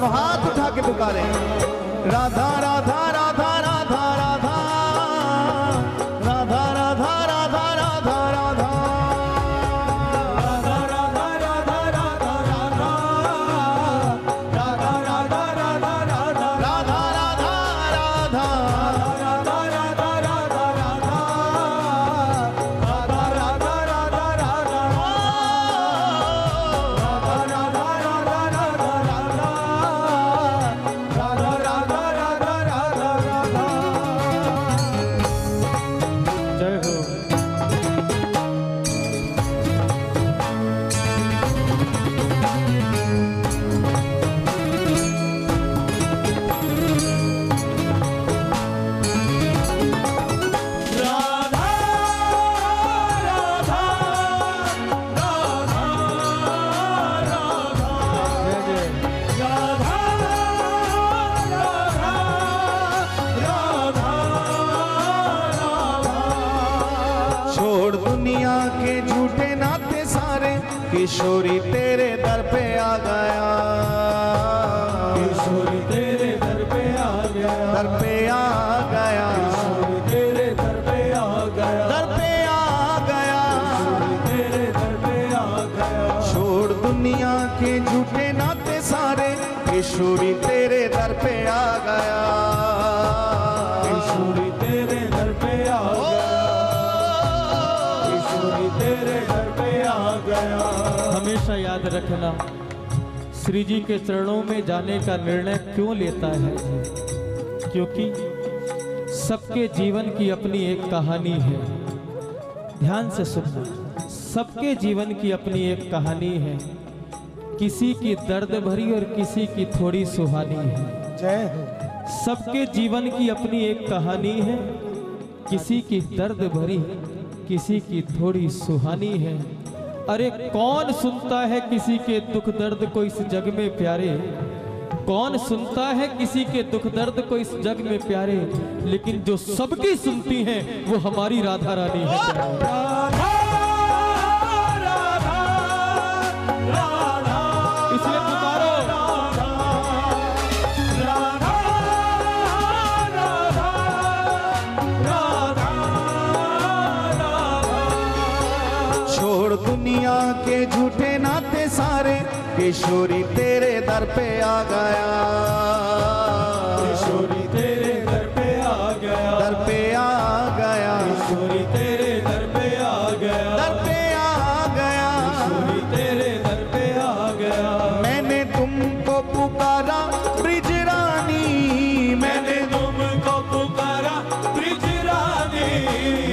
दोनों हाथ उठा के पुकारे राधा राधा राधा राधा राधा राधा राधा राधा राधा राधा छोड़ दुनिया के झूठे नाते सारे किशोरी तेरे दर पे आ गया किशोरी तेरे दर पे आ गया दर पे आ गया किशोरी तेरे दर पे आ गया दर पे आ गया किशोरी तेरे दर पे आ गया छोड़ दुनिया के झूठे नाते सारे किशोरी तेरे दर पे आ गया किशोरी तेरे दर पे आ गया तेरे घर पे आ गया। हमेशा याद रखना श्री जी के चरणों में जाने का निर्णय क्यों लेता है, क्योंकि सबके जीवन की अपनी एक कहानी है। ध्यान से सुनना, सबके जीवन की अपनी एक कहानी है, किसी की दर्द भरी और किसी की थोड़ी सुहानी है। जय सबके जीवन की अपनी एक कहानी है, किसी की दर्द भरी किसी की थोड़ी सुहानी है। अरे कौन सुनता है किसी के दुख दर्द को इस जग में प्यारे, कौन सुनता है किसी के दुख दर्द को इस जग में प्यारे, लेकिन जो सबकी सुनती हैं वो हमारी राधा रानी है। इसलिए पुकारो छोड़ दुनिया के झूठे नाते सारे किशोरी तेरे दर पे आ गया किशोरी तेरे दर पे आ गया दर पे आ गया किशोरी तेरे दर पे आ गया दर पे आ गया किशोरी तेरे दर पे आ गया। मैंने तुमको पुकारा ब्रिज रानी मैंने तुमको पुकारा ब्रिज रानी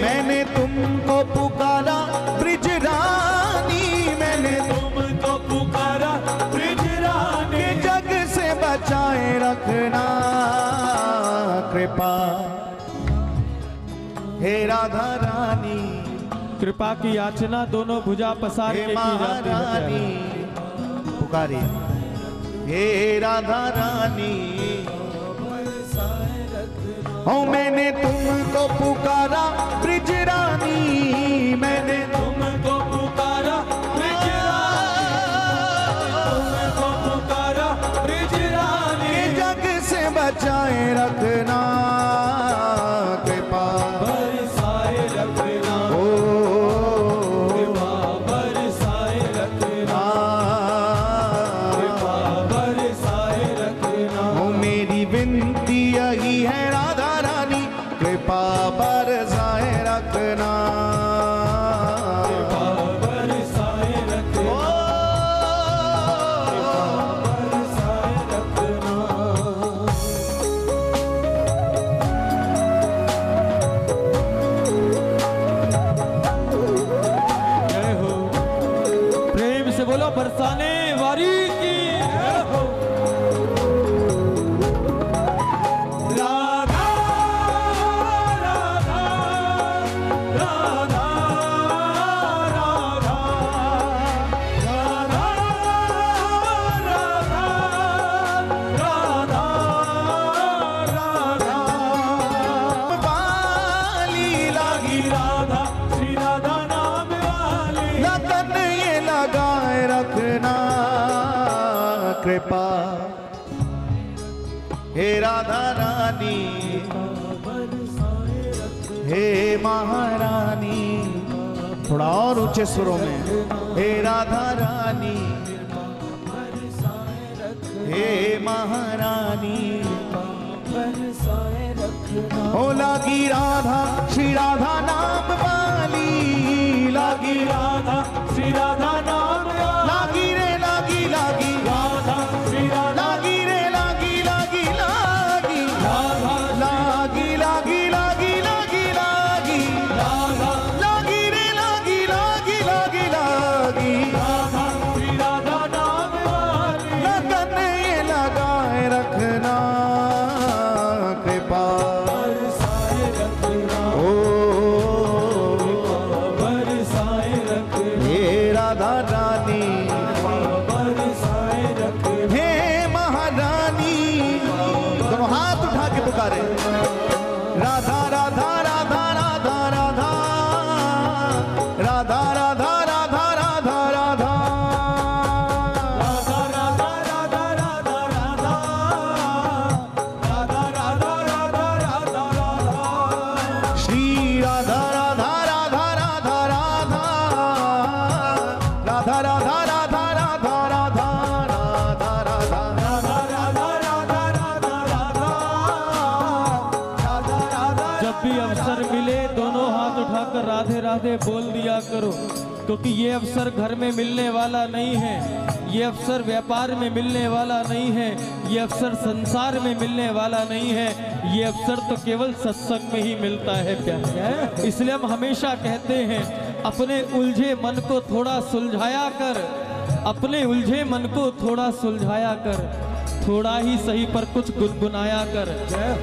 मैंने तुमको पुकारा ब्रिज रानी मैंने तुमको पुकारा ब्रिज रानी जग से बचाए रखना कृपा हे राधा रानी कृपा की याचना दोनों भुजा पसार हे के की जाती महारानी है। पुकारी हे राधा रानी ओ मैंने तुमको पुकारा ब्रिज रानी मैंने तुमको पुकारा ब्रिज रानी तुमको पुकारा ब्रिज रानी जग से बचाए रखना कृपा बरसाए रखना ओ कृपा बरसाए रखना कृपा बरसाए रखना। ओ मेरी विनती यही है राधा रानी कृपा बरसाए रखना कृपा बरसाए रखना बरसाए रखना। जय हो, प्रेम से बोलो बरसाने वारी की जय हो। राधा राधा राधा राधा राधा राधा राधा वाली लागी राधा श्री राधा नाम वाली लगन ये लगाए रखना कृपा हे राधा रानी, हे महारानी, थोड़ा और ऊंचे सुरों में, हे राधा रानी, हे महारानी, ओ लागी राधा श्री राधा नाम वाली, लागी राधा श्री राधा नाम वाली, लागी रे लागी लागी राधा श्री राधा, लागी रे लागी लागी लागी राधा, लागी लागी लागी लागी लागी राधा, लागी रे लागी लागी लागी लागी राधा श्री राधा नाम वाली, लगन ये लगाए रखना कृपा बरसाए रखना, ओ बरसाए रखना, हे राधा रानी बरसाए रखना, हे महारानी। दोनों हाथ उठा के पुकारे राधा राधा राधा राधा राधा राधा राधा राधा राधा राधा श्री राधा राधा राधा राधा राधा राधा राधा राधा राधा राधा राधा राधा जब भी अवसर मिले दोनों हाथ उठाकर राधे राधे बोल दिया करो, क्योंकि ये अवसर घर में मिलने वाला नहीं है, ये अवसर व्यापार में मिलने वाला नहीं है, ये अवसर संसार में मिलने वाला नहीं है, ये अवसर तो केवल सत्संग में ही मिलता है प्यार। इसलिए हम हमेशा कहते हैं अपने उलझे मन को थोड़ा सुलझाया कर, अपने उलझे मन को थोड़ा सुलझाया कर, थोड़ा ही सही पर कुछ गुनगुनाया कर,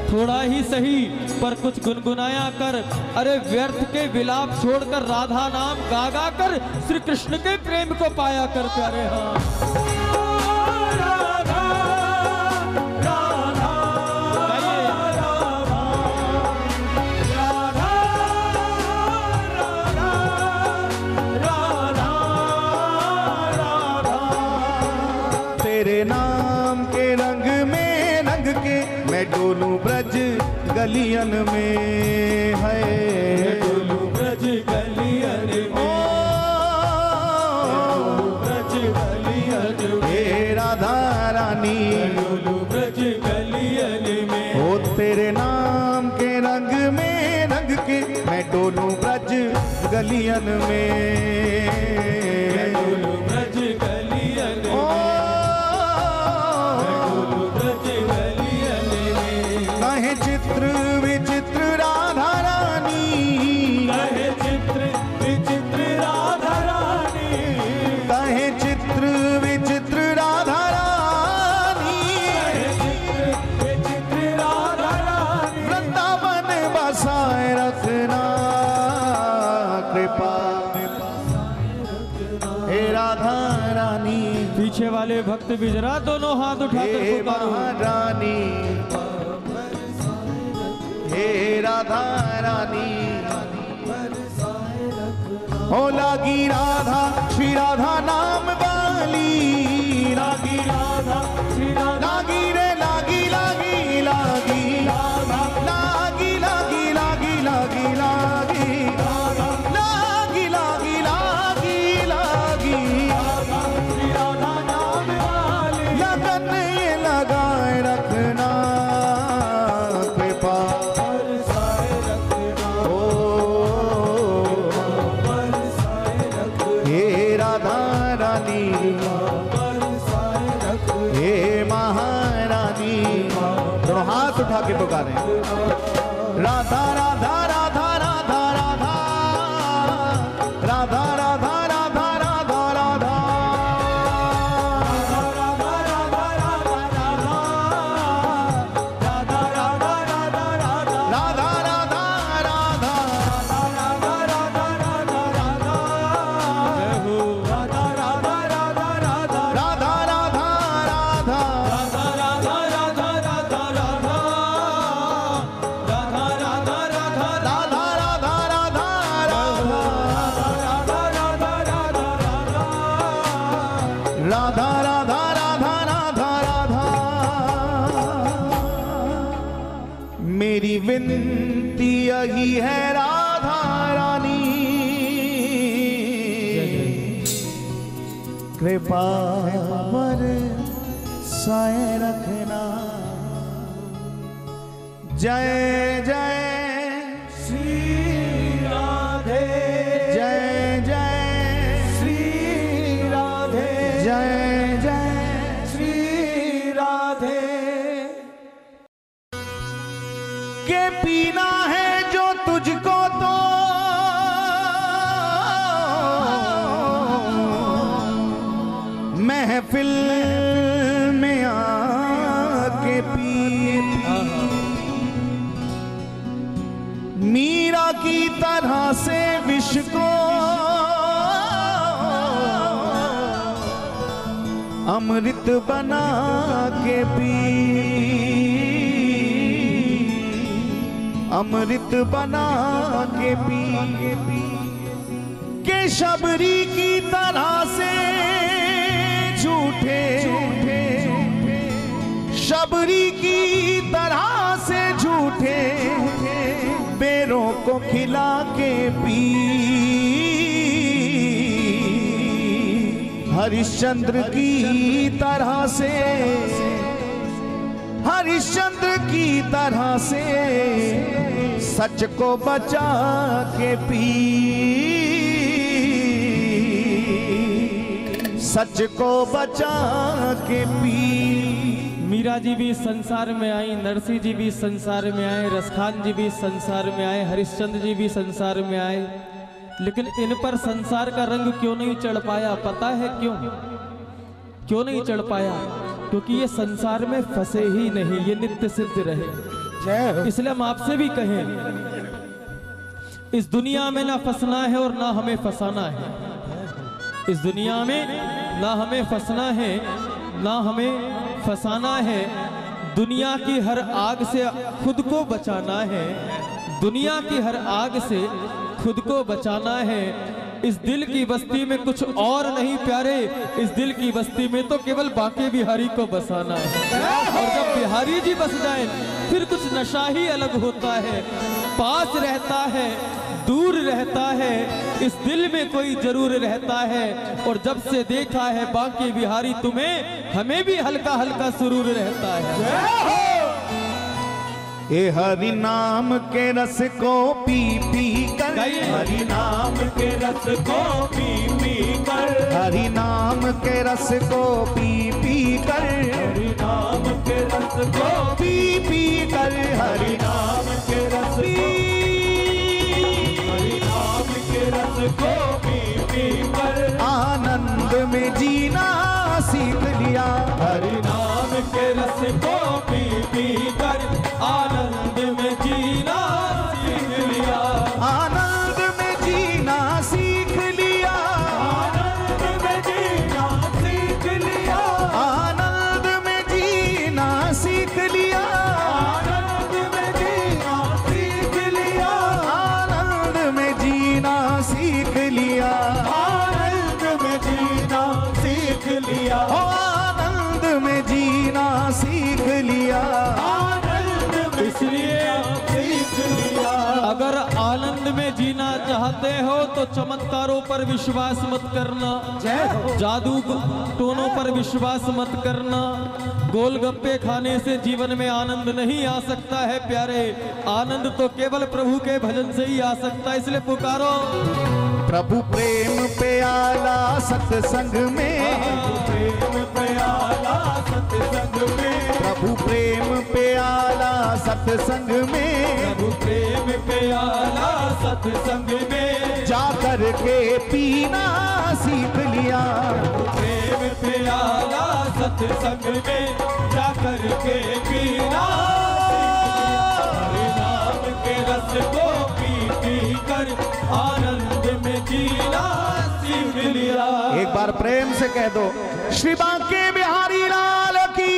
थोड़ा ही सही पर कुछ गुनगुनाया कर। अरे व्यर्थ के विलाप छोड़कर राधा नाम गागा कर श्री कृष्ण के प्रेम को पाया कर प्यारे। हाँ तेरे नाम के रंग में रंग के मैं डोलूं ब्रज गलियन में, है डोलू ब्रज गलियन में, ब्रज गलियन में, हे राधा रानी डोलू ब्रज गलियन में, ओ तेरे नाम के रंग में रंग के मैं डोलूं ब्रज गलियन में, डोलू ब्रज गलियन में, कहे चित्र विचित्र राधा रानी, कहे चित्र विचित्र राधा रानी, कहे चित्र विचित्र राधा रानी, कहे चित्र विचित्र राधा रानी, वृंदावन बसाए रखना कृपा, हे राधा रानी, पीछे वाले भक्त भी जरा दोनों हाथ उठाकर हे पुकारो। महारानी, हे राधा रानी, हो लागी राधा श्री राधा नाम वाली, लागी राधा श्री राधा, लागी रे लागी लागी लागी लागी लागी लागी लागी लागी लागी लागी लागी लागी श्री राधा नाम वाली, लगन ये लगाए रखना कृपा, हे राधा रानी, हे महारानी। दोनों हाथ उठा के पुकारे राधा राधा राधा राधा राधा राधा राधा राधा राधा राधा राधा राधा राधा राधा राधा मेरी विनती यही है राधा रानी, कृपा पर साए रखना। जय जय श्री राधे, जय जय श्री राधे, जय जय श्री राधे। के पीना है जो तुझको तो महफिल में आके पी। मीरा की तरह से विष को अमृत बना के पी, अमृत बना के पी। के शबरी की तरह से झूठे, शबरी की तरह से झूठे बेरों को खिला के पी। हरिश्चंद्र की तरह से, हरिश्चंद्र की तरह से सच को बचा के पी, सच को बचा के पी। मीरा जी भी संसार में आई, नरसिंह जी भी संसार में आए, रसखान जी भी संसार में आए, हरिश्चंद्र जी भी संसार में आए, लेकिन इन पर संसार का रंग क्यों नहीं चढ़ पाया? पता है क्यों? क्यों नहीं चढ़ पाया? क्योंकि ये संसार में फंसे ही नहीं, ये नित्य सिद्ध रहे। इसलिए हम आपसे भी कहें, इस दुनिया में ना फंसना है और ना हमें फंसाना है। इस दुनिया में ना हमें फंसना है, ना हमें फंसाना है। दुनिया की हर आग से खुद को बचाना है, दुनिया की हर आग से खुद को बचाना है। इस दिल की बस्ती में कुछ और नहीं प्यारे, इस दिल की बस्ती में तो केवल बांके बिहारी को बसाना है। और जब बिहारी जी बस जाए फिर कुछ नशा ही अलग होता है। पास रहता है, दूर रहता है, इस दिल में कोई जरूर रहता है। और जब से देखा है बांके बिहारी तुम्हें, हमें भी हल्का हल्का सुरूर रहता है। ए हरि नाम के रस को पी पी कर, हरि नाम के रस को पी पी कर, हरि नाम के रस को पी पी कर, हरि नाम के रस को पी पी कर, हरि नाम के रस को, हरि नाम के रस को पी पी कर आनंद में जीना सीख लिया। हरि नाम के रस को पी पी कर आनंद में जीना सीख लिया। आनंद में जीना सीख लिया, आनंद में जीना सीख लिया, आनंद में जीना सीख लिया, आनंद में जीना सीख लिया, आनंद में जीना सीख लिया, आनंद में जीना सीख लिया, आनंद में जीना सीख लिया। इसलिए सीख लिया। अगर आनंद में जीना चाहते हो तो चमत्कारों पर विश्वास मत करना, जादू टोनों पर विश्वास मत करना। गोलगप्पे खाने से जीवन में आनंद नहीं आ सकता है प्यारे। आनंद तो केवल प्रभु के भजन से ही आ सकता है। इसलिए पुकारो, प्रभु प्रेम प्याला सत्संग में, प्रेम प्याला सत्संग में, प्रभु प्रेम प्याला सत्संग में, प्रभु प्रेम प्याला सत्संग में जाकर के पीना सीख लिया। प्रेम प्याला सत्संग में जाकर के पीना। हरि नाम के रस को पी पी कर आनंद में जीना सीख लिया। एक बार प्रेम से कह दो, श्री बांके बिहारी लाल की।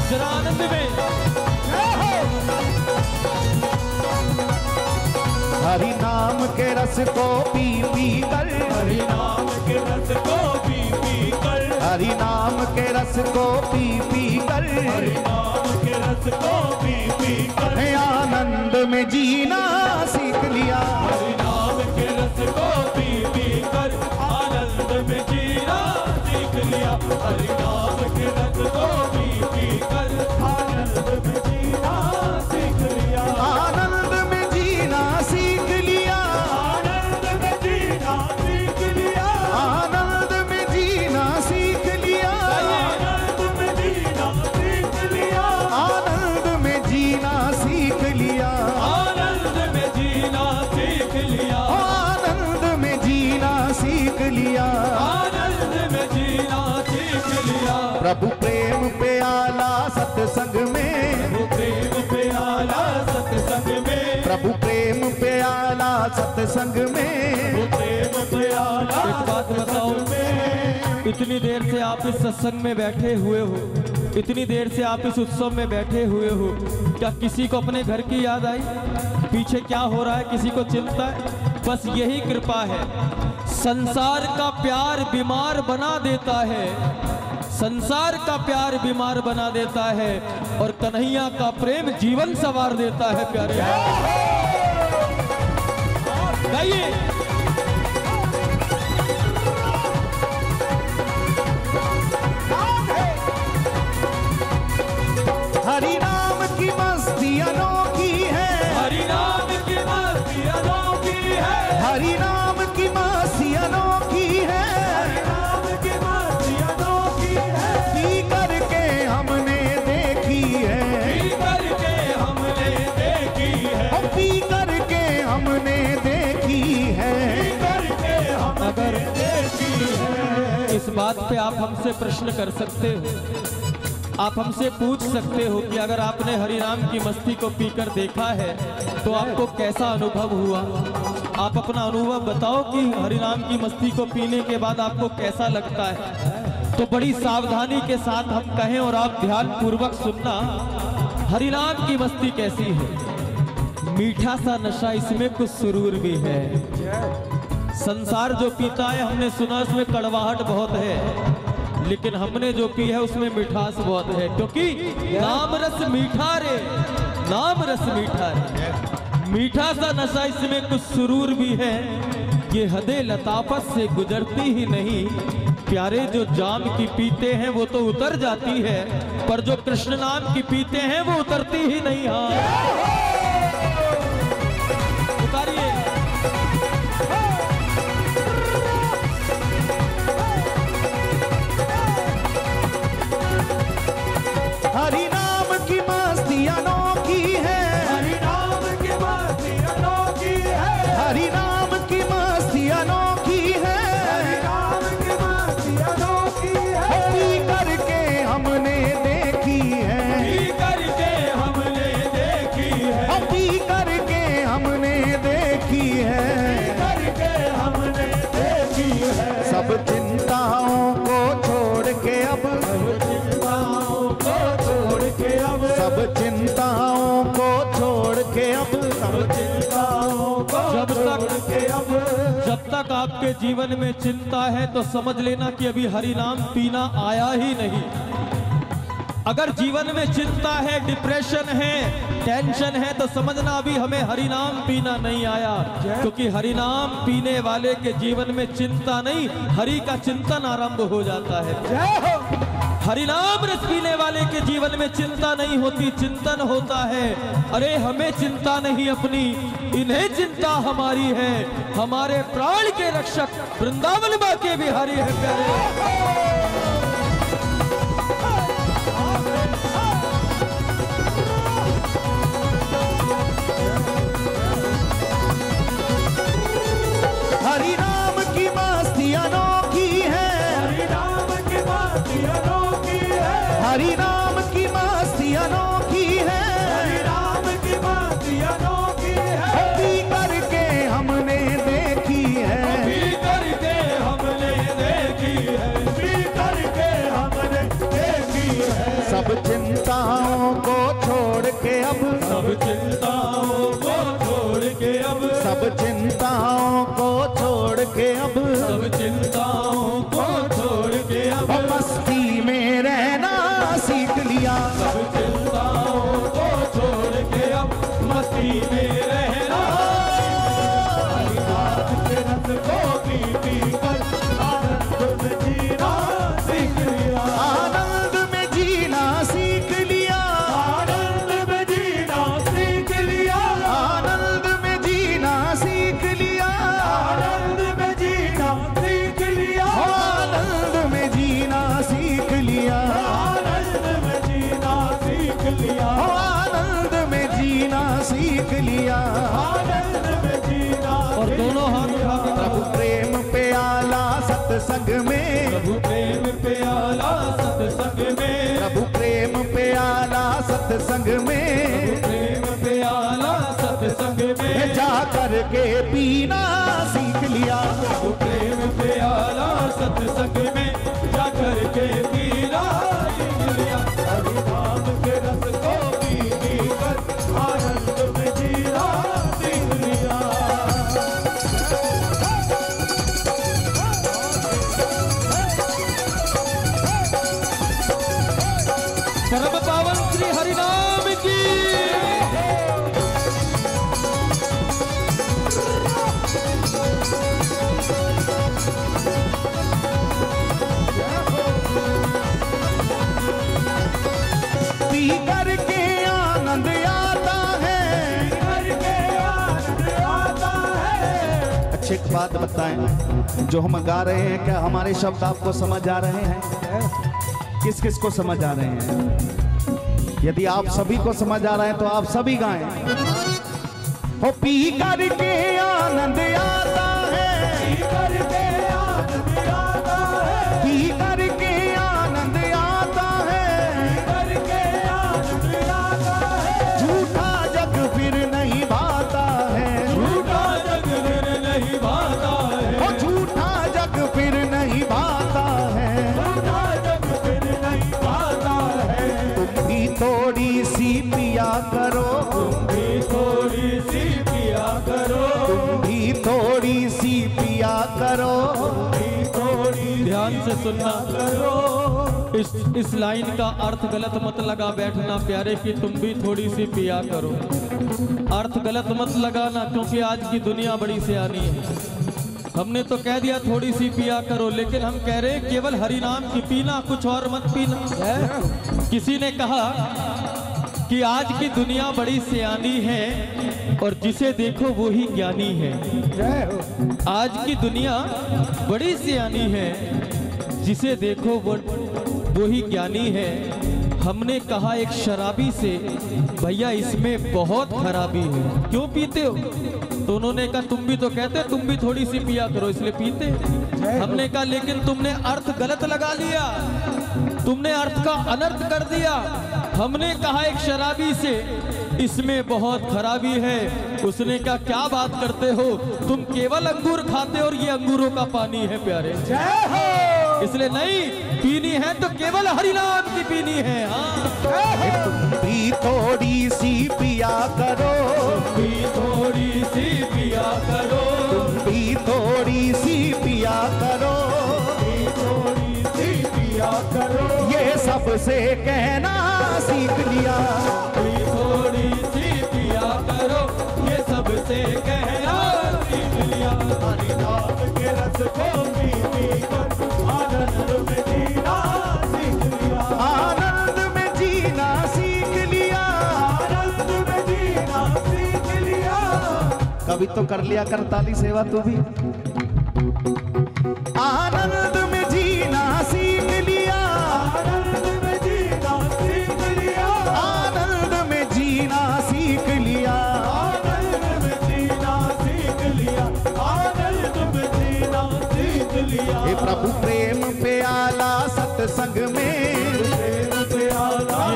जरा आनंद में रस को पी पी कर, हरि नाम के रस को पी पी कर, हरि नाम के रस को पी पी कर, हरि नाम के रस को पी पी कर, आनंद में जीना सीख लिया। हरि नाम के रस को पी पी कर, आनंद में जीना सीख लिया। हरि नाम के रस को पी पी कर, आनंद में जीना सीख लिया। आनंद में जीना सीख लिया। आनंद में जीना सीख लिया। आनंद में जीना सीख लिया। आनंद में जीना सीख लिया। आनंद में जीना सीख लिया। आनंद में जीना सीख लिया। आनंद में जीना सीख लिया। आनंद में जीना सीख लिया। प्रभु प्रेम प्याला सत्संग में, प्रभु प्रेम प्याला सत्संग में, प्रभु प्रेम प्याला सत्संग में। प्रभु प्रेम प्याला। एक बात बताओ, इतनी देर से आप इस सत्संग में बैठे हुए हो, इतनी देर से आप इस उत्सव में बैठे हुए हो, क्या किसी को अपने घर की याद आई? पीछे क्या हो रहा है किसी को चिंता है? बस यही कृपा है। संसार का प्यार बीमार बना देता है, संसार का प्यार बीमार बना देता है, और कन्हैया का प्रेम जीवन संवार देता है। प्यारे गाइए। हरि नाम की मस्ती अनोखी है। हरि नाम की मस्ती अनोखी है। हरि नाम की मस्ती अनोखी है। हरि नाम की मस्ती अनोखी है। पी करके हमने देखी है। पी करके हमने देखी है। पी करके हमने देखी है। पी करके हमने देखी है। इस बात पे आप हमसे प्रश्न कर सकते हो, आप हमसे पूछ सकते हो कि अगर आपने हरि नाम की मस्ती को पीकर देखा है तो आपको कैसा अनुभव हुआ? आप अपना अनुभव बताओ कि हरि नाम की मस्ती को पीने के बाद आपको कैसा लगता है। तो बड़ी सावधानी के साथ हम कहें और आप ध्यान पूर्वक सुनना। हरि नाम की मस्ती कैसी है? मीठा सा नशा, इसमें कुछ सुरूर भी है। संसार जो पीता है, हमने सुना उसमें कड़वाहट बहुत है, लेकिन हमने जो पी है उसमें मिठास बहुत है, क्योंकि नाम रस मीठा रे, नाम रस मीठा रे। मीठा सा नशा, इसमें कुछ सुरूर भी है। ये हदे लताफत से गुजरती ही नहीं। प्यारे जो जाम की पीते हैं वो तो उतर जाती है, पर जो कृष्ण नाम की पीते हैं वो उतरती ही नहीं। हाँ, उतारिए। हरि नाम की मस्ती अनोखी है। हरि नाम की मस्ती अनोखी है। हरि नाम की मस्ती अनोखी है। हरि नाम की मस्ती अनोखी है। पी करके हमने देखी है। पी करके हमने देखी है। पी करके हमने देखी है। करके हमने देखी है। सब चिंताओं को छोड़ के अब, चिंताओं को छोड़ के अब, सब चिंताओं को छोड़ के अब, सब चिंताओं को छोड़ के अब। जब तक आपके जीवन में चिंता है तो समझ लेना कि अभी हरि नाम पीना आया ही नहीं। अगर जीवन में चिंता है, डिप्रेशन है, टेंशन है, तो समझना अभी हमें हरि नाम पीना नहीं आया, क्योंकि हरि नाम पीने वाले के जीवन में चिंता नहीं, हरि का चिंतन आरंभ हो जाता है। हरि नाम रस पीने वाले के जीवन में चिंता नहीं होती, चिंतन होता है। अरे हमें चिंता नहीं अपनी, इन्हें चिंता हमारी है। हमारे प्राण के रक्षक वृंदावन मां के बिहारी है। प्यारे हरि नाम की मस्ती अनोखी है। हरि नाम की मस्ती अनोखी है। हरि नाम की मस्ती अनोखी है। हरि नाम की मस्ती अनोखी है। पी करके हमने देखी है। पी करके हमने देखी है। पी करके हमने देखी है। सब चिंताओं को छोड़ के अब, सब चिंताओं को छोड़ के अब, सब चिंताओं अब सब चिंताओं को छोड़ के अब मस्ती में रहना सीख लिया। सब चिंताओं को छोड़ के अब मस्ती में रहना, हरिनाम के रस को पी पी कर आनंद में जीना सीख लिया। आनंद में जीना सीख लिया। आनंद में जीना सीख लिया। आनंद में जीना सीख लिया। आनंद में जीना सीख लिया। आनंद में जीना सीख लिया। आनंद में जीना सीख लिया। आनंद में जीना सीख लिया। आनंद में जीना। और दोनों हाथ उठा के प्रभु प्रेम प्याला सत्संग में, प्रभु प्रेम प्याला सत्संग में, प्रभु प्रेम प्याला सत्संग में, प्रेम प्याला सत्संग में जा करके पीना सीख लिया। प्रभु प्रेम प्याला सत्संग में जा करके पीना सीख लिया। हरिनाम के रस को पी पी कर आनंद में जीना सीख लिया। परम पावन श्री हरिनाम की पी करके आनंद आता है। करके आनंद आता है। अच्छी एक बात बताएं, जो हम गा रहे हैं क्या हमारे शब्द आपको समझ आ रहे हैं? किस किस को समझ आ रहे हैं? यदि आप सभी को समझ आ रहा है तो आप सभी गाएं। हो पी करके आनंद आता है। पी करके आनंद आता है। पी करके आनंद आता है। करके आनंद आता है। झूठा जग फिर नहीं भाता है। झूठा जग फिर नहीं भाता है। हो झूठा जग फिर नहीं भाता है। झूठा जग फिर नहीं भाता है। तुम भी थोड़ी सी पिया करो। तुम भी थोड़ी सी पिया करो। तुम भी थोड़ी सी पिया करो। भी थोड़ी ध्यान से सुनना करो। इस लाइन का अर्थ गलत मत लगा बैठना प्यारे कि तुम भी थोड़ी सी पिया करो। अर्थ गलत मत लगाना, क्योंकि आज की दुनिया बड़ी सियानी है। हमने तो कह दिया थोड़ी सी पिया करो, लेकिन हम कह रहे हैं केवल हरि नाम की पीना, कुछ और मत पीना। किसी ने कहा कि आज की दुनिया बड़ी सियानी है और जिसे देखो वो ही ज्ञानी है। आज की दुनिया बड़ी सियानी है, जिसे देखो वो ही ज्ञानी है। हमने कहा एक शराबी से, भैया इसमें बहुत खराबी है, क्यों पीते हो? तो उन्होंने कहा तुम भी तो कहते तुम भी थोड़ी सी पिया करो इसलिए पीते। हमने कहा लेकिन तुमने अर्थ गलत लगा लिया, तुमने अर्थ का अनर्थ कर दिया। हमने कहा एक शराबी से इसमें बहुत खराबी है। उसने कहा क्या बात करते हो, तुम केवल अंगूर खाते हो और ये अंगूरों का पानी है प्यारे। इसलिए नहीं पीनी है तो केवल हरि नाम की पीनी है। हाँ तुम भी थोड़ी सी पिया करो। तुम भी थोड़ी सी पिया करो। तुम भी थोड़ी सी पिया करो। थोड़ी सी पिया करो। ये सबसे कहना सीख लिया। थोड़ी सी पिया करो, ये सबसे कहना सीख लिया। हरि नाम के रस को पी पी कर आनंद में जीना सीख लिया। आनंद में जीना सीख लिया। आनंद में जीना सीख लिया। कभी तो कर लिया कर ताली सेवा तू भी। आनंद में जीना सीख लिया। आनंद में जीना सीख लिया। आनंद में जीना सीख लिया। आनंद में जीना सीख लिया। आनंद में जीना सीख लिया। हे प्रभु प्रेम प्याला सत्संग में, प्रेम प्याला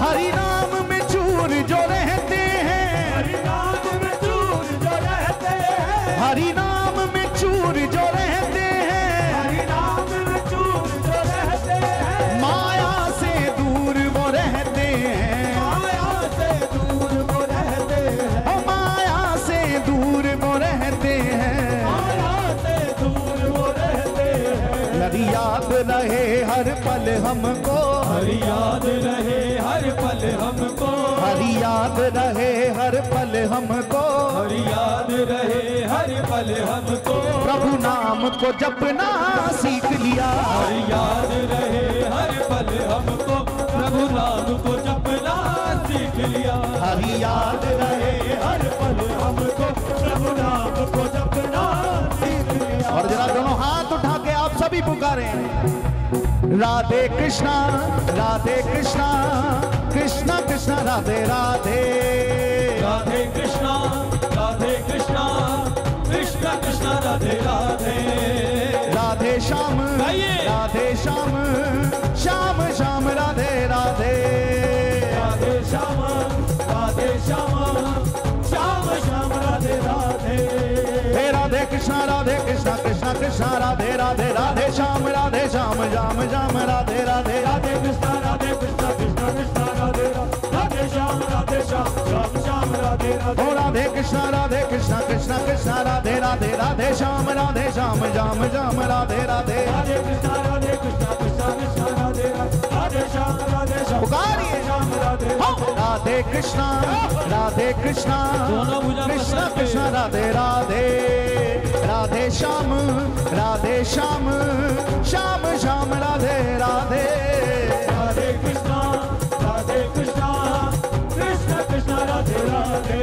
हरि नाम में चूर जो रहते हैं, हरि नाम में चूर जो रहते हैं, हरि नाम में चूर जो रहते हैं, हरि नाम में चूर जो रहते हैं, माया से दूर वो रहते हैं, माया से दूर वो रहते हैं, ओ माया से दूर वो रहते हैं। माया से दूर वो रहते हैं। हरि याद रहे हर पल हमको, हरि याद रहे हर पल हमको, हरि याद रहे हर पल हमको, हरि याद रहे हर पल हमको, प्रभु नाम को जपना सीख लिया। हरि याद रहे हर पल हमको, प्रभु नाम को जपना सीख लिया। हरि याद रहे हर पल हमको, प्रभु नाम को जपना सीख लिया। और जरा दोनों हाथ उठा के आप सभी पुकारे, राधे कृष्णा राधे कृष्णा, कृष्णा कृष्णा राधे राधे, राधे कृष्णा कृष्णा, कृष्णा कृष्णा राधे राधे, राधे श्याम गाइए। राधे श्याम, श्याम श्याम राधे राधे, राधे श्याम श्याम, श्याम श्याम राधे राधे, हे राधे कृष्णा कृष्णा कृष्णा राधे राधे, राधे श्याम श्याम श्याम राधे राधे, राधे कृष्णा कृष्णा कृष्णा राधे राधे श्याम श्याम श्याम राधे राधे, ओ राधे कृष्णा कृष्णा कृष्णा राधे राधे, राधे श्याम श्याम श्याम राधे राधे, राधे कृष्णा कृष्णा राधे राधे श्याम पुकारिए। श्याम राधे राधे कृष्णा दोनों भुजा पर कृष्णा करके। कृष्णा राधे राधे, राधे श्याम श्याम श्याम राधे राधे, राधे कृष्णा कृष्णा कृष्णा राधे राधे,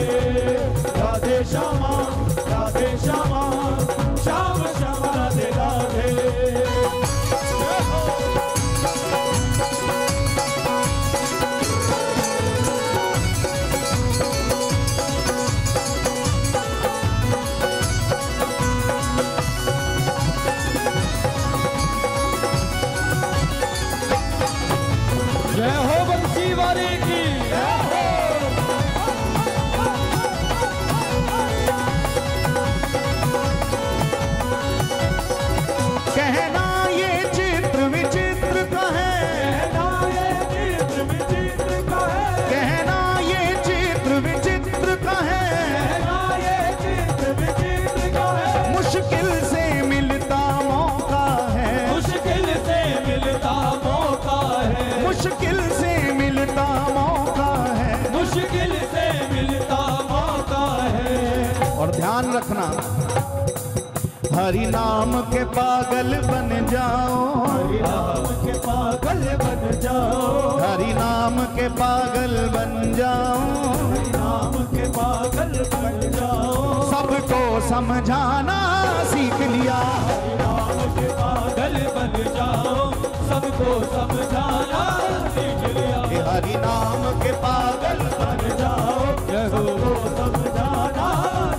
राधे श्यामा श्याम श्याम राधे राधे। जय हो बंसी वाले की, जय हो। कहना ये चित्र विचित्र का है, कहना ये चित्र विचित्र का है, कहना ये चित्र विचित्र का है, कहना ये चित्र विचित्र का है, मुश्किल से मिलता मौका है, मुश्किल से मिलता मौका है, मुश्किल से मिलता मौका है। मुश्किल से मिलता मौका है। और ध्यान रखना, हरि नाम के पागल बन जाओ, हरि नाम के पागल बन जाओ, हरि नाम के पागल बन जाओ, हरि नाम के पागल बन जाओ, सबको समझाना सीख लिया। हरि नाम के पागल बन जाओ, सबको समझाना सीख लिया। कि हरि नाम के पागल बन जाओ, सबको समझाना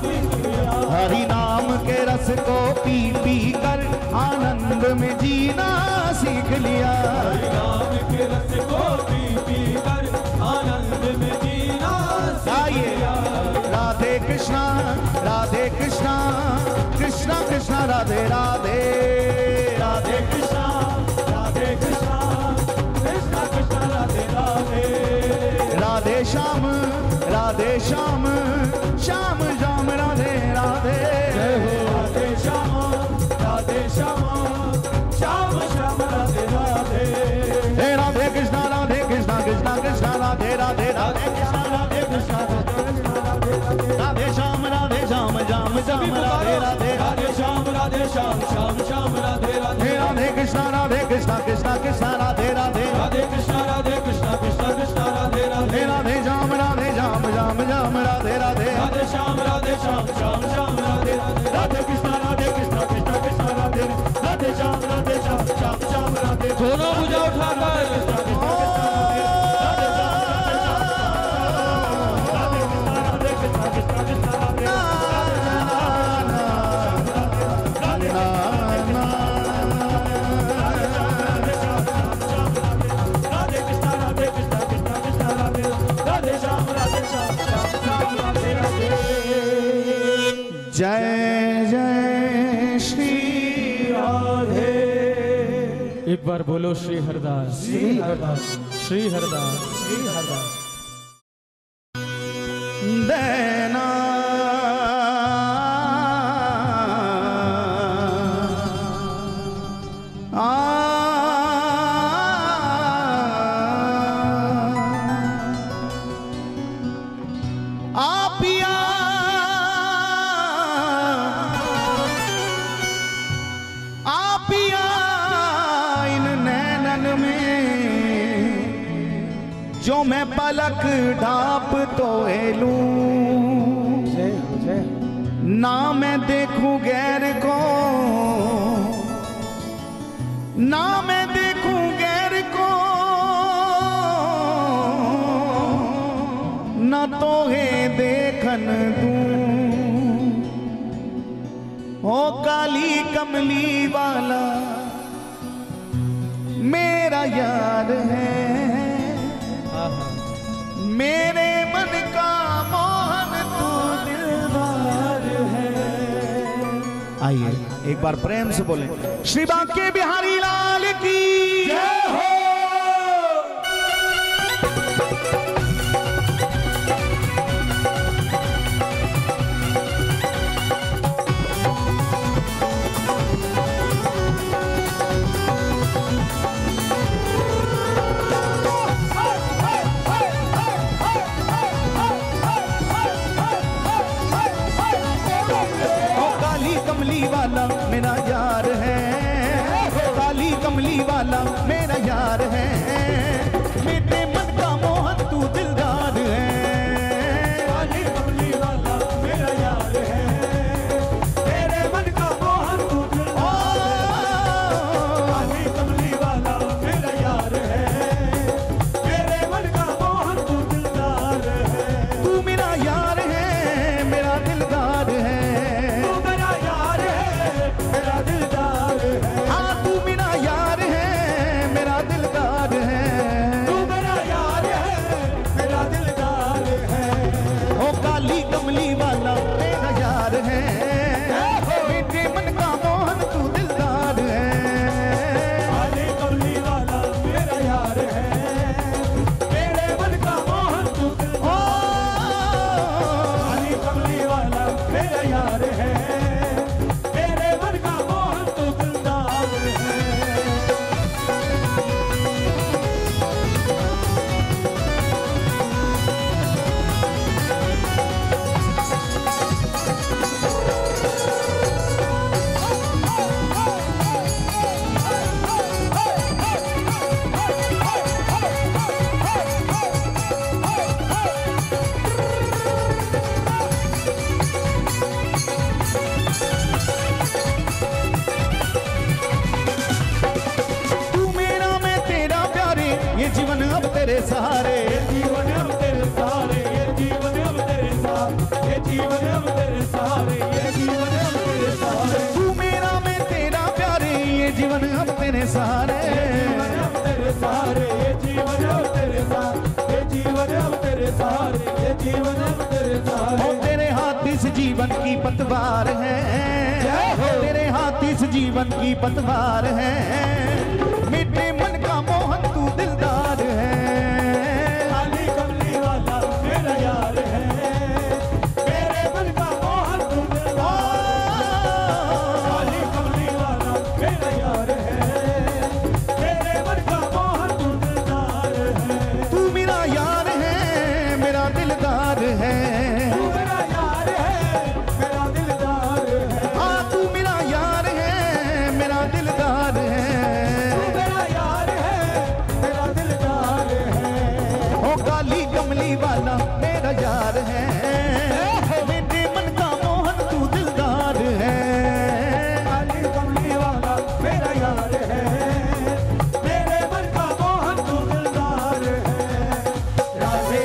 सीख लिया। हरि नाम के रस को पी पी कर आनंद में जीना सीख लिया। हरि नाम के रस को पी पी कर आनंद में जीना सीख गाइए, लिया। राधे कृष्णा कृष्णा कृष्णा राधे राधे, राधे कृष्णा कृष्णा कृष्णा राधे राधे, राधे श्याम श्याम श्याम राधे राधे। जय हो राधे श्याम श्याम राधे राधे, हे राधे कृष्णा कृष्णा कृष्णा राधे राधे, राधे कृष्णा कृष्णा राधे श्याम श्याम राधे राधे, राधे श्याम श्याम राधे राधे, हे राधे कृष्णा कृष्णा राधे राधे, राधे कृष्णा कृष्णा राधे राधे, हे राधे श्याम राधे राधे, राधे श्याम श्याम राधे राधे, राधे कृष्णा कृष्णा राधे राधे, श्याम श्याम राधे। दोनों भुजा उठाकर जय जय श्री राधे। एक बार बोलो श्री हरदास, श्री हरदास, श्री हरदास, श्री हरदास। देना जो मैं पलक ढाप तो लूं, ना मैं देखूं गैर को, ना मैं देखूं गैर को, ना तो है देखन दूं। ओ काली कमली वाला मेरा यार है, मेरे मन का मोहन तू दिलदार है। आइए एक बार प्रेम से बोलें, श्री बांके बिहारी लाल की जय हो। कमली वाला मेरा यार है, काली कमली वाला मेरा यार है, मेरे मन का मोहन तू दिलदार है। काली कमली वाला मेरा यार है, मेरे मन का मोहन तू दिलदार है। काली कमली वाला मेरा यार है, मेरे मन का मोहन तू दिलदार है। तू मेरा यार है, मेरा दिलदार है, कमली वाला मेरा यार है, मेरे मन का मोहन तू दिलदार है। काली कमली वाला मेरा यार है, मेरे मन का मोहन तू दिलदार। काली कमली वाला मेरा यार है, मेरे मन का मोहन तू दिलदार है। ये जीवन अब तेरे सहारे, ये जीवन अब तेरे सहारे, ये जीवन अब तेरे सहारे, ये जीवन अब तेरे सहारे, ये जीवन अब तेरे सहारे। तू मेरा मैं तेरा प्यारे, ये जीवन अब तेरे सहारे, ये जीवन अब तेरे सहारे, ये जीवन अब तेरे सहारे, ये जीवन अब तेरे सहारे, ये जीवन अब तेरे सहारे। तेरे हाथ इस जीवन की पतवार है, तेरे हाथ इस जीवन की पतवार है, मेरे मन का मोहन तू दिलदार है। काली कमली वाला मेरा यार है, मेरे मन का मोहन तू दिलदार। काली कमली वाला मेरा यार है, मेरे मन का मोहन तू दिलदार है। तू मेरा यार है, मेरा दिलदार है, तू मेरा यार है, मेरा दिलदार है। हाँ तू मेरा यार है, मेरा दिलदार है, काली कमली वाला मेरा यार है, मेरे मन का मोहन तू दिलदार है। काली कमली वाला मेरा यार है, मेरे मन का मोहन तू दिलदार है। राधे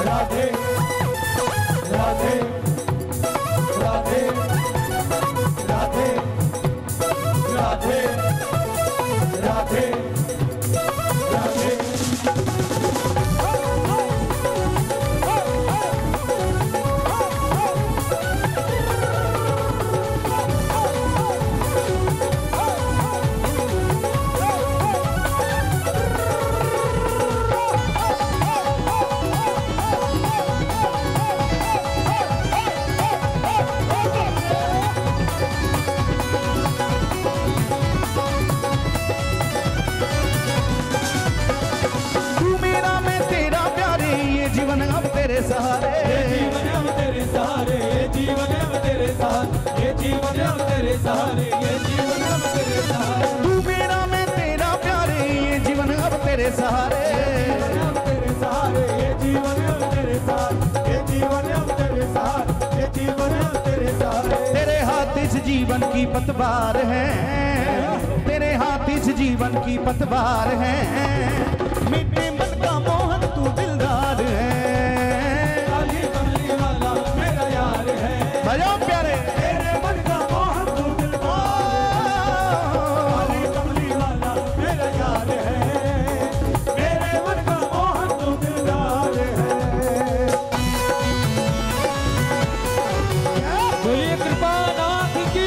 राधे राधे राधे राधे राधे राधे राधे। तेरे सहारे, ये जीवन अब तेरे सहारे, ये जीवन अब तेरे सहारे, ये जीवन अब तेरे सहारे, ये जीवन अब तेरे सहारे। तू मेरा मैं तेरा प्यारे, ये जीवन अब तेरे सहारे, अब तेरे सहारे, ये जीवन अब तेरे सहारे, ये जीवन अब तेरे सहारे, ये जीवन अब तेरे सहारे। तेरे हाथ इस जीवन की पतवार है, तेरे हाथ इस जीवन की पतवार है, मीठे मन का मोहन तू दिलदार है, काली कमली वाला मेरा यार है, बजाओ प्यारे। तेरे मन का मोहन तू दिलदार है, काली कमली वाला मेरा यार है, मेरे मन का मोहन तू दिलदार है। बोलिए कृपानाथ की।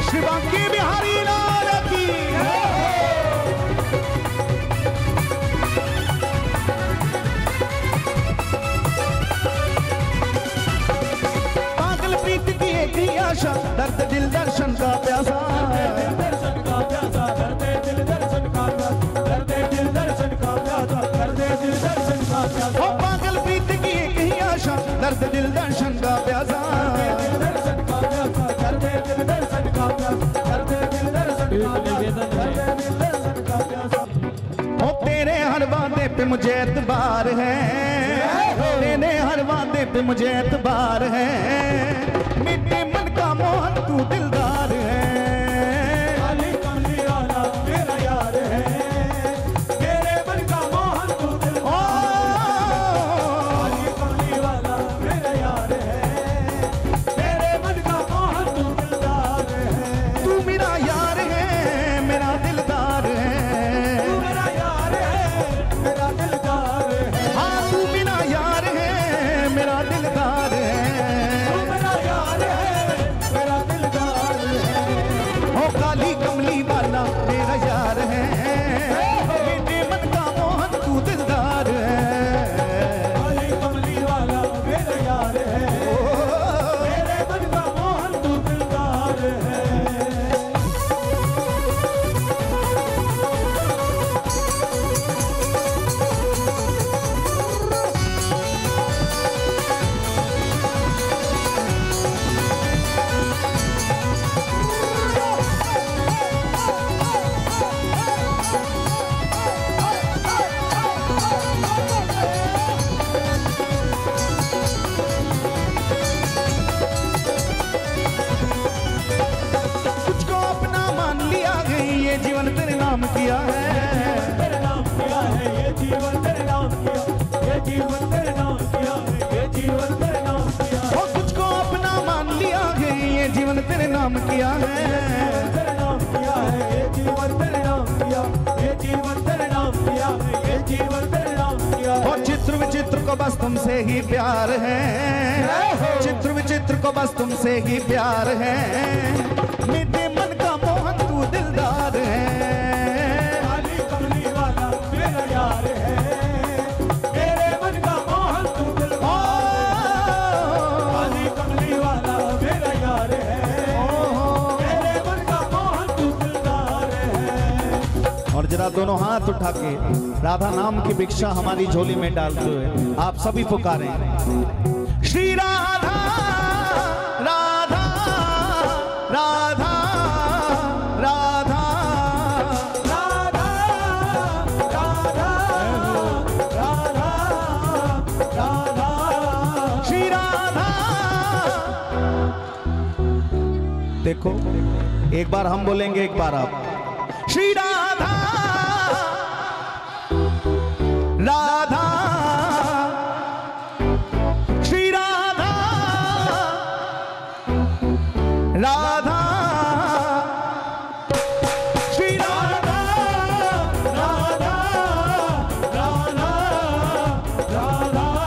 शिवांगी बिहारी लाल की। पागल प्रीत की एक ही आशा, दर्द दिल दर्शन का प्यासा, दर्शन का प्यासा, करते दिल दर्शन का प्यासा, करते दिल दर्शन का प्यासा, करते दिल दर्शन का प्यासा। ओ पागल प्रीत की एक ही आशा, दर्द दिल दर्शन का प्यासा, दर्शन का प्यासा, करते दिल दर्शन का प्यासा, करते दिल दर्शन का प्यासा, करते दिल दर्शन का प्यासा। ओ तेरे हर वादे पे मुझे एतबार है, तेरे हर वादे पे मुझे एतबार है, मीठे मन का मोहन तू दिलदार है, काली कमली वाला मेरा यार है, मेरे मन का मोहन तू दिलदार है, काली कमली वाला मेरा यार है, मेरे मन का मोहन तू दिलदार है। तू मेरा यार है मेरा दिलदार है, तू मेरा यार है, मेरा दिलदार है। हाँ तू मेरा यार है मेरा दिलदार है, तू मेरा यार है, मेरा दिलदार है। ओ काली कमली वाला मेरा यार है, मीठे मन का मोहन तू दिलदार है, काली कमली वाला मेरा यार है, मेरे मन का मोहन तू दिलदार है। तुझको अपना मान लिया है, ये जीवन तेरे नाम किया है, तेरे नाम किया है, ये जीवन तेरे नाम किया, ये जीवन तेरे नाम किया है, ये जीवन तेरे नाम किया है। ओ तुझको अपना मान लिया है, ये जीवन तेरे नाम किया है, तेरे नाम किया है, ये जीवन तेरे नाम किया, ये जीवन तेरे नाम किया है, ये जीवन तेरे नाम किया है। और चित्र विचित्र को बस तुमसे ही प्यार है, चित्र विचित्र को बस तुमसे ही प्यार है, मीठे मन का मोहन तू दिलदार है, काली कमली वाला मेरा यार है, मेरे मन का मोहन तू दिलदार है। काली कमली वाला मेरा यार है, मेरे मन का मोहन तू दिलदार है। और जरा दोनों हाथ उठा के राधा नाम की भिक्षा हमारी झोली में डालते हुए आप सभी पुकारें, श्री राधा राधा राधा राधा राधा राधा राधा राधा श्री राधा। देखो एक बार हम बोलेंगे एक बार आप, श्री राधा राधा श्री राधा राधा श्री राधा राधा राधा राधा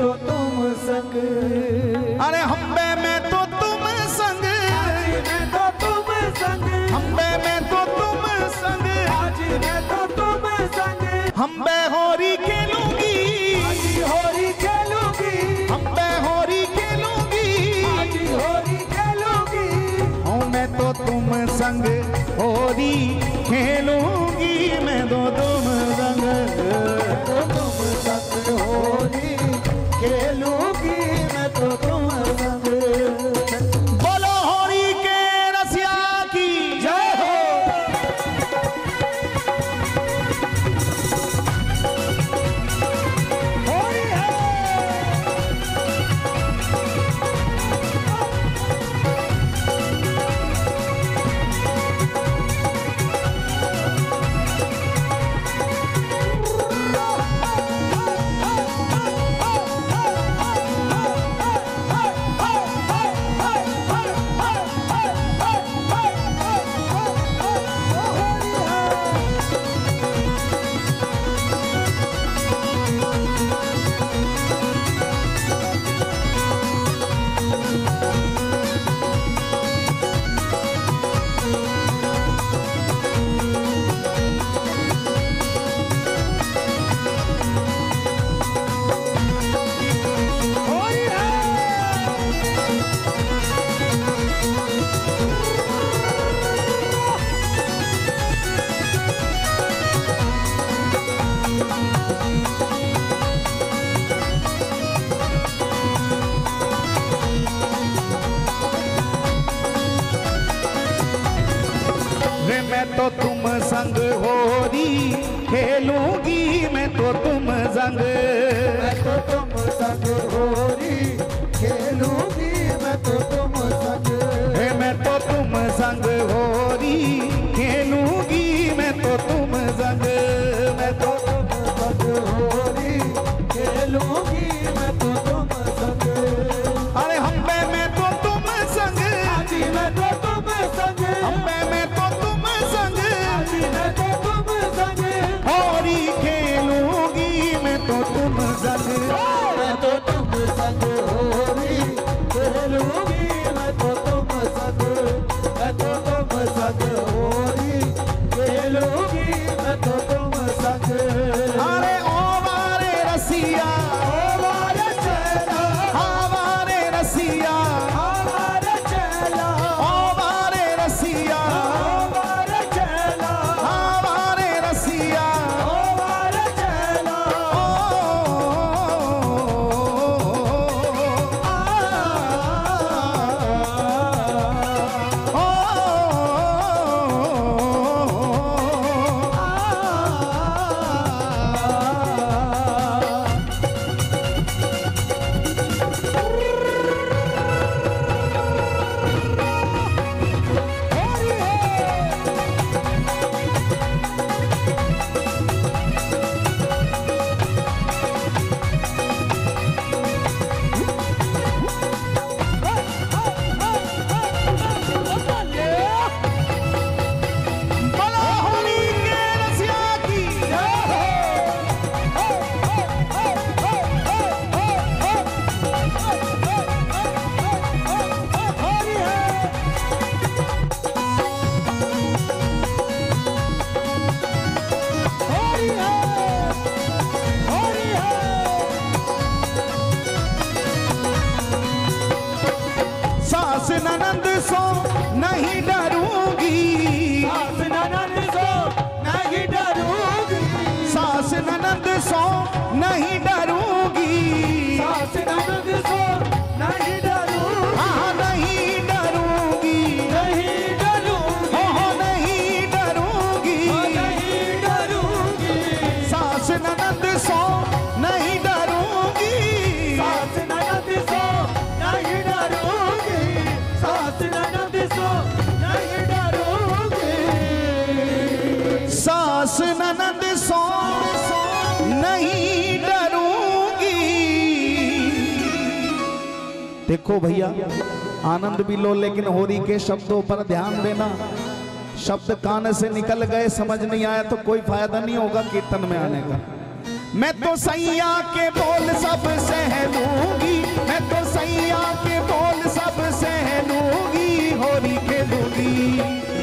तो तुम संग, अरे हम्बे में तो तुम संग, मैं तो तुम संग, हम्बे में तो तुम संग, आज मैं तो तुम संग, हम्बे होरी खेलूंगी, आज होरी खेलूंगी, हम्बे होरी खेलूंगी, आज होरी खेलूंगी, हूँ मैं तो तुम संग होरी खेलूंगी, मैं तो तुम संग, तो तुम संग होरी खेलूंगी, मैं तो तुम संग। बोलो होरी के रसिया की जय हो। होरी है। मैं तो तुम संग होरी खेलूंगी, मैं तो तुम संग, मैं तो तुम संग होरी खेलूंगी, मैं तो तुम संग, मैं तो तुम संग होरी खेलूंगी, मैं तो तुम संग, मैं तो तुम संग होरी खेलूंगी, मैं तो तुम संग, अरे हम्बे में तो तुम संग, आज मैं तो तुम संग, हम्बे में तो तुम संग, आज मैं तो तुम संग, होरी खेलूंगी, मैं तो तुम संग, मैं तो तुम संग होरी खेलूंगी, मैं तो तुम संग, मैं तो तुम संग होरी खेलूंगी, मैं तो तुम संग। अरे ओ वारे रसिया, हमारे चेला, हमारे रसिया, हमारे चेला, ओ वारे रसिया, हमारे चेला, हमारे रसिया, हमारे चेला, बोलो होली के रसिया की सास ननंद सो नहीं डरूंगी, सास ननद सो नहीं डरूंगी, सास ननंद सो नहीं डरूंगी, सास ननद सो नहीं डरूंगी, हाँ नहीं डरूंगी, नहीं डरूंगी, हो नहीं डरूंगी, नहीं डरूंगी, सास ननंद सो नहीं डरूंगी, सास ननद सो नहीं डरूंगी, सास ननद सो नहीं डरूंगी, सास ननंद सो नहीं डरूंगी। देखो भैया आनंद भी लो, लेकिन होरी के शब्दों पर ध्यान देना। शब्द कान से निकल गए, समझ नहीं आया तो कोई फायदा नहीं होगा कीर्तन में आने का। मैं तो सैया के बोल सब सह लूंगी, मैं तो सैया के बोल सब सह लूंगी, होली खेलूंगी।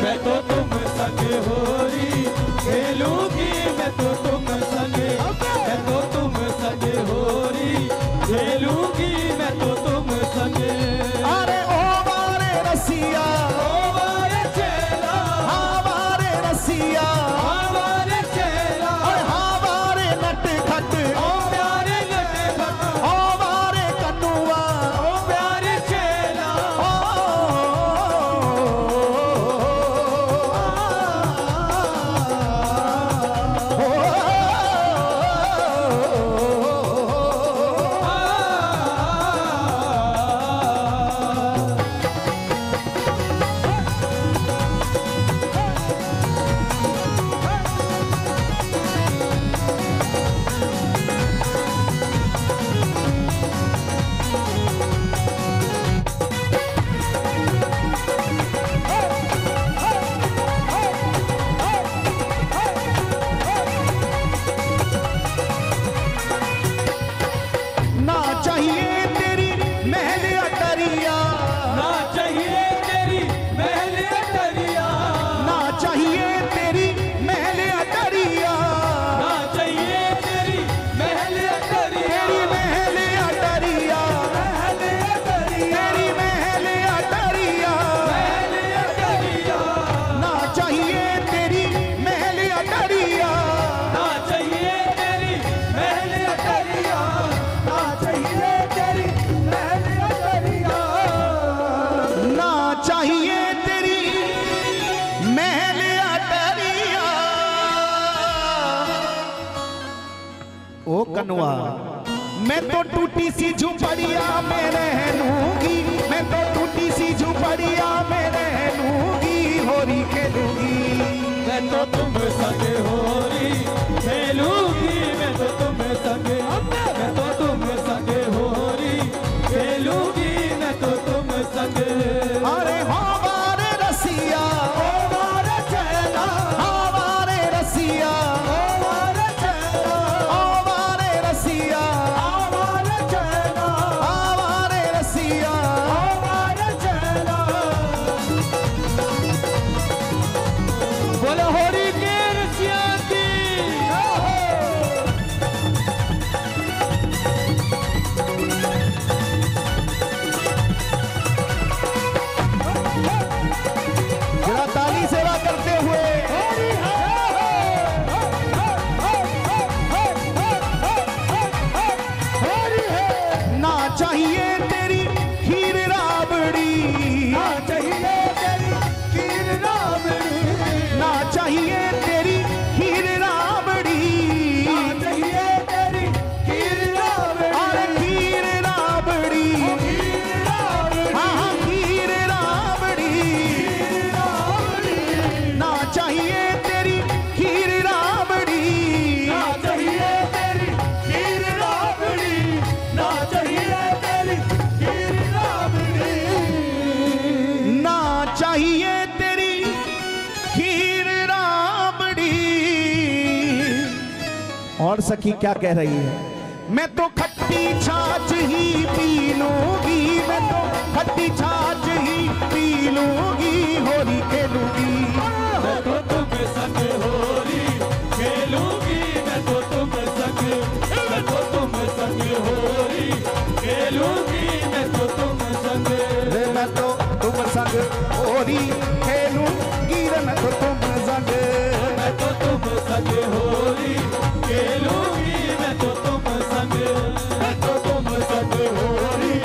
मैं तो तुम संग होली खेलूंगी, मैं तो तुम संग, मैं तो तुम संग होली खेलूंगी, मैं तो तुम संग। अरे ओ मारे रसिया, ओ मारे चेला, हमारे रसिया, हमारे चेला, हमारे नटखट, ओ प्यारे नटखट, ओ मारे कन्नुआ, ओ प्यारे चेला। ना चाहिए तेरी महल अटरिया, ना चाहिए तेरी महल अटरिया, ना चाहिए तेरी महल अटरिया, ना चाहिए तेरी महल अटरिया, तेरी महल अटरिया, महल अटरिया, तेरी महल अटरिया, महल अटरिया, ना चाहिए तेरी महल अटरिया, ना चाहिए तेरी महल अटरिया, ना चाहिए तेरी महल अटरिया। ना चाहिए तेरी महल अटरिया। ओ कनुआ, मैं तो टूटी सी झुपड़िया में रह लूंगी, मैं तो टूटी सी झुपड़िया में रह लूंगी, होली खेलूंगी। मैं तो तुम संग होली खेलूंगी, मैं तो तुम संग, मैं तो तुम संग होली खेलूंगी, मैं तो तुम संग। अरे हमारे रसिया, हमारे चेला, हमारे रसिया, हमारे चेला, हमारे रसिया, हमारे चेला, हमारे रसिया। हमारे चेला। बोलो होली के रसिया की। जरा ताली सेवा करते हुए ना चाहिए तेरी खीर राबड़ी, ना चाहिए तेरी खीर राबड़ी, ना चाहिए तेरी खीर राबड़ी, ना चाहिए तेरी खीर राबड़ी, अरे खीर राबड़ी, खीर राबड़ी, हाँ हाँ खीर राबड़ी, खीर राबड़ी, ना चाहिए तेरी खीर राबड़ी, ना चाहिए तेरी खीर राबड़ी, ना चाहिए तेरी खीर राबड़ी। ना चाहिए तेरी खीर राबड़ी। और सखी क्या कह रही है? मैं तो खट्टी छाछ ही पी लूंगी, मैं तो खट्टी छाछ ही पी लूंगी, होली खेलूंगी। मैं तो तुम संग होली खेलूंगी, मैं तो तुम संग, मैं तो तुम संग होली खेलूंगी, मैं तो तुम संग। रे मैं तो तुम संग होली खेलूंगी, रे मैं तो तुम संग। मैं तो तुम संग होली खेलूंगी, मैं तो तुम संग, मैं तो तुम संग होली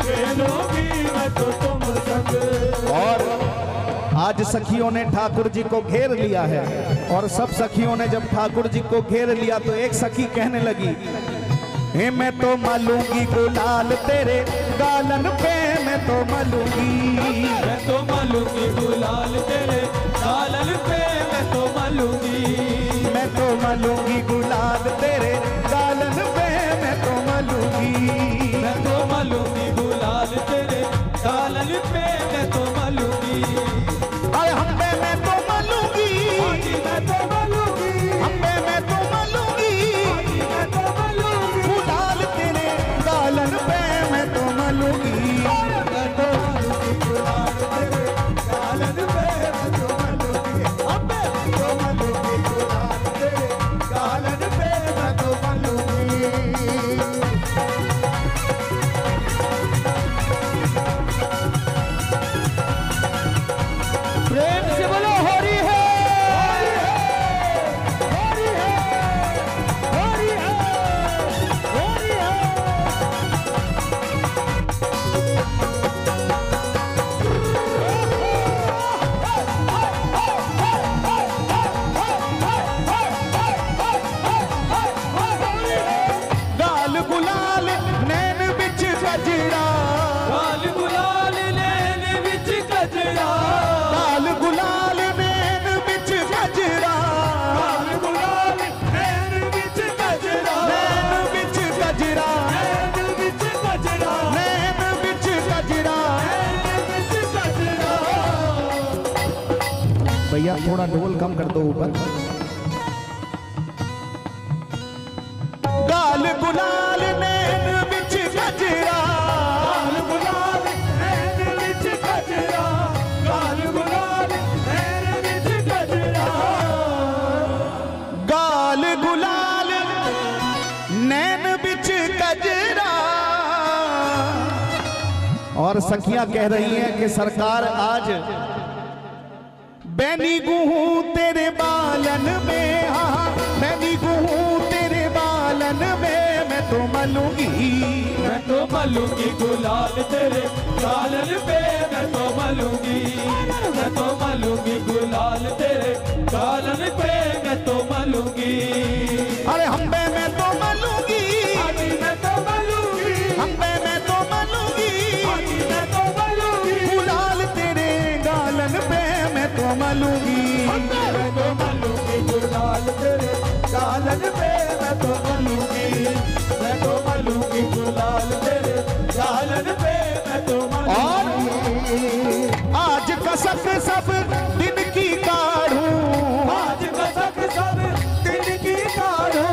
खेलूंगी, मैं तो तुम संग। और आज सखियों ने ठाकुर जी को घेर लिया है, और सब सखियों ने जब ठाकुर जी को घेर लिया तो एक सखी कहने लगी, हे मैं तो मलूंगी गुलाल तेरे गालन पे, मैं तो मलूंगी। मैं तो मलूंगी गुलाल तेरे गालन पे, मैं तो मलूंगी, मैं तो मलूंगी गुलाल तेरे गालन पे, मैं तो मलूंगी। मैं तो मलूंगी गुलाल तेरे गालन पे, मैं तो मलूंगी। अरे हम पे मैं तो मलूंगी, मैं तो मलूंगी, हम पे मैं तो मलूंगी, मैं तो कजरा, लाल गुलाल नैन विच कजरा, लाल गुलाल नैन विच कजरा, लाल गुलाल नैन विच कजरा, नैन विच कजरा, नैन विच कजरा, नैन विच कजरा। नैन विच कजरा। भैया थोड़ा ढोल कम कर दो ऊपर। गाल गुलाल नैन विच कजरा, लाल गुलाल नैन विच कजरा, लाल गुलाल नैन विच कजरा, गाल गुलाल नैन बिच कजरा। और सखियां कह रही हैं कि सरकार आज बैनी गुहू तेरे बालन में, हाँ बैनी गुहू तेरे बालन में, मैं तो मलूंगी, मैं तो मलूंगी गुलाल तेरे गालन पे, मैं तो मलूंगी, मैं तो मलूंगी गुलाल तेरे गालन पे, मैं तो मलूंगी। अरे हम्बे मैं तो मलूंगी, आजी मैं तो मलूंगी, हम्बे मैं तो मलूंगी, आजी मैं तो मलूंगी, गुलाल तेरे गालन पे मैं तो मलूंगी। मैं तो मलूंगी गुलाल तेरे गालन पे, मैं तो मलूंगी, मैं तो मलूंगी गुलाल तेरे गालन पे, मैं तो मलूंगी। आज कसक सब दिन की काढ़ूं, आज कसक सब दिन की काढ़ूं,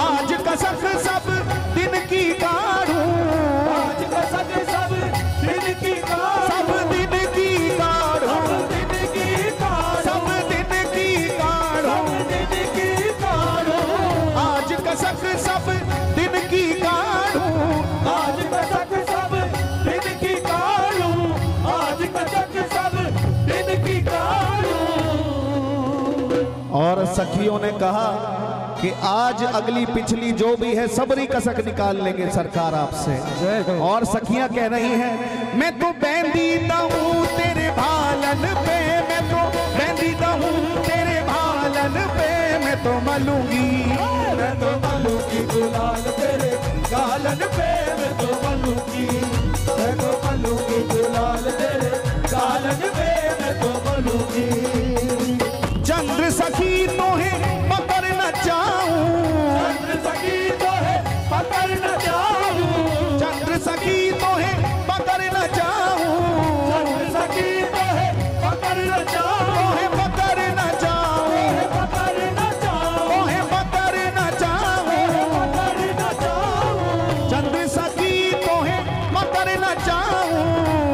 आज कसक सब दिन की काढ़ूं, आज कसक सब दिन की काढ़ूं, सब दिन की काढ़ूं, सब दिन की काढ़ूं, सब दिन की काढ़ूं, सब दिन की काढ़ूं, आज कसक सब दिन की काढ़ूं, आज कसक सब दिन की काढ़ूं, आज कसक सब दिन की काढ़ूं। और सखियों ने कहा कि आज अगली पिछली जो भी है सबरी कसक निकाल लेंगे सरकार आपसे। और सखियां कह रही हैं मैं तो बैंदीदा हूँ तेरे भालन पे, मैं तो बैंदीदा हूँ तेरे भालन पे, मैं तो मलूंगी, मैं तो मलूंगी गुलाल तेरे गालन पे, मैं तो मलूंगी, मैं तो मलूंगी गुलाल तेरे गालन पे, मैं तो मलूंगी। चंद्र सखी तो है पकड़ न चाहूं, चंद्र सखी तो है पकड़ न जाऊं, चंद्र सखी तो है पकड़ न चाहूं, चंद्र सखी तो है पकड़ न तो जाऊं, है पकड़ न चाहूं, पकड़ न जाऊं, तो है पकड़ न चाहूं, पकड़ न जाऊं, चंद्र सखी तो है पकड़ न चाहूं,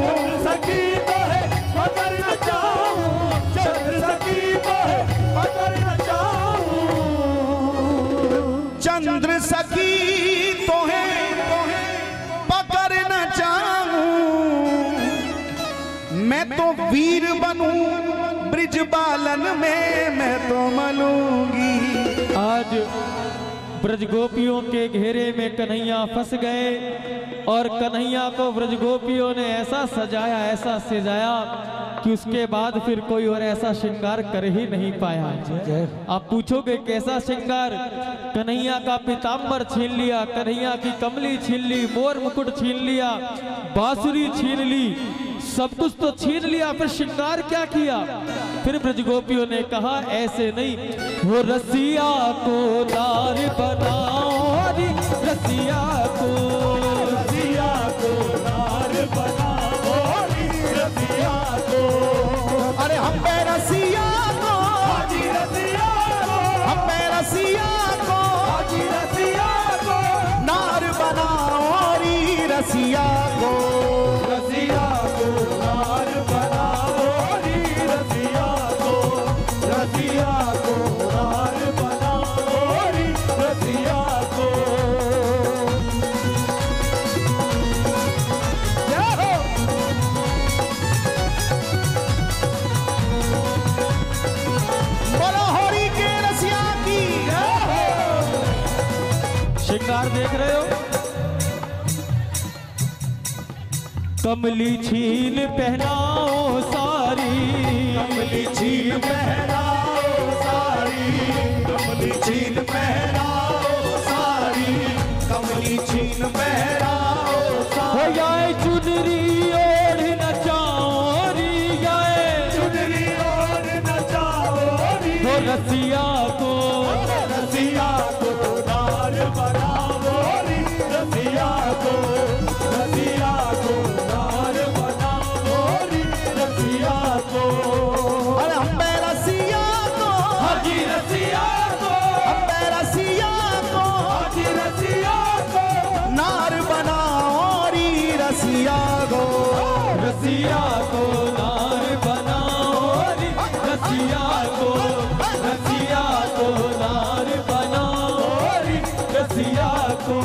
चंद्र सखी तो है पकड़ न जाऊं, चंद्र सखी तो है पकड़ न जाऊं। चंद्र सखी तो है पकड़ न चाहूं, मैं तो वीर बनूं ब्रिज बालन में, मैं तो मलूंगी। आज ब्रजगोपियों के घेरे में कन्हैया फंस गए और कन्हैया को ब्रजगोपियों ने ऐसा सजाया, ऐसा सजाया कि उसके बाद फिर कोई और ऐसा श्रृंगार कर ही नहीं पाया। आप पूछोगे कैसा श्रृंगार? कन्हैया का पीताम्बर छीन लिया, कन्हैया की कमली छीन ली, मोर मुकुट छीन लिया, बांसुरी छीन ली, सब कुछ तो छीन लिया, फिर श्रृंगार क्या किया? फिर ब्रजगोपियों ने कहा ऐसे नहीं, वो रसिया को नार बनाओ, रसिया को नार बनाओ, रसिया को। अरे हम पे रसिया को, हम पे रसिया को, नार बनाओ री रसिया को, रसिया को नार बनाओ, रसिया को, रसिया को नार बनाओ, रसिया को। बोलो होरी के रसिया की। श्रृंगार देख रहे हो? कमली छीन पहनाओ सारी, कमली छीन पहनाओ सारी, कमली छीन पहनाओ सारी, कमली छीन पहनाओ सारी। गाए चुनरी ओढ़ नचाओरी गाए चुनरी ओढ़ नचाओरी हो रसिया को नार बनाओरी रसिया को नार बनाओरी रसिया को। अरे अम्बे रसिया को हाजी रसिया को अम्बे रसिया को हाजी रसिया को नार बनाओरी रसिया को रसिया को नार बनाओरी रसिया को नार बनाओरी रसिया को।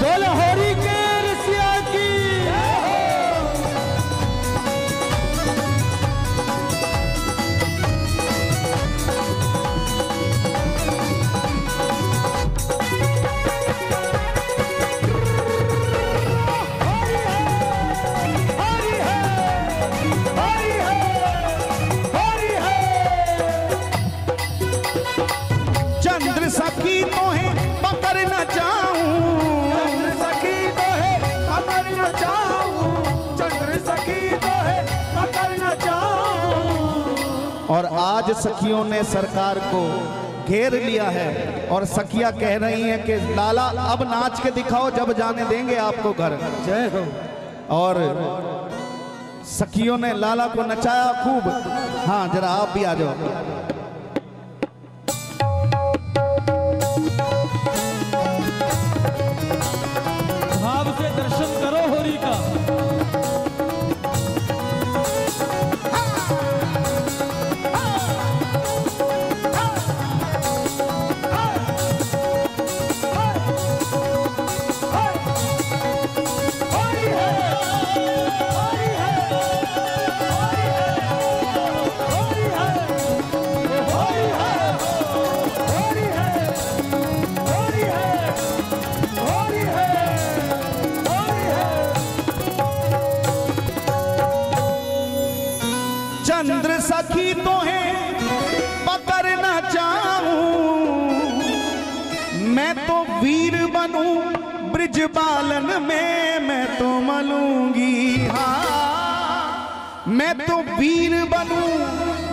बोल होरी के रसिया की चंद्र सखी तो है पकड़ न जाऊं चंद्र सखी तो है पकड़ न जाऊं चंद्र सखी तो है पकड़ न जाऊं। और आज सखियों ने सरकार को घेर लिया है और सखियां कह रही हैं कि लाला अब नाच के दिखाओ जब जाने देंगे आपको घर। जय हो। और सखियों ने लाला को नचाया खूब। हाँ जरा आप भी आ जाओ। भाव से दर्शन करो होरी का। चंद्र सखी तो है पकड़ न जाऊं मैं तो वीर बनूं ब्रिज बालन में मैं तो मलूंगी। हाँ मैं तो वीर बनूं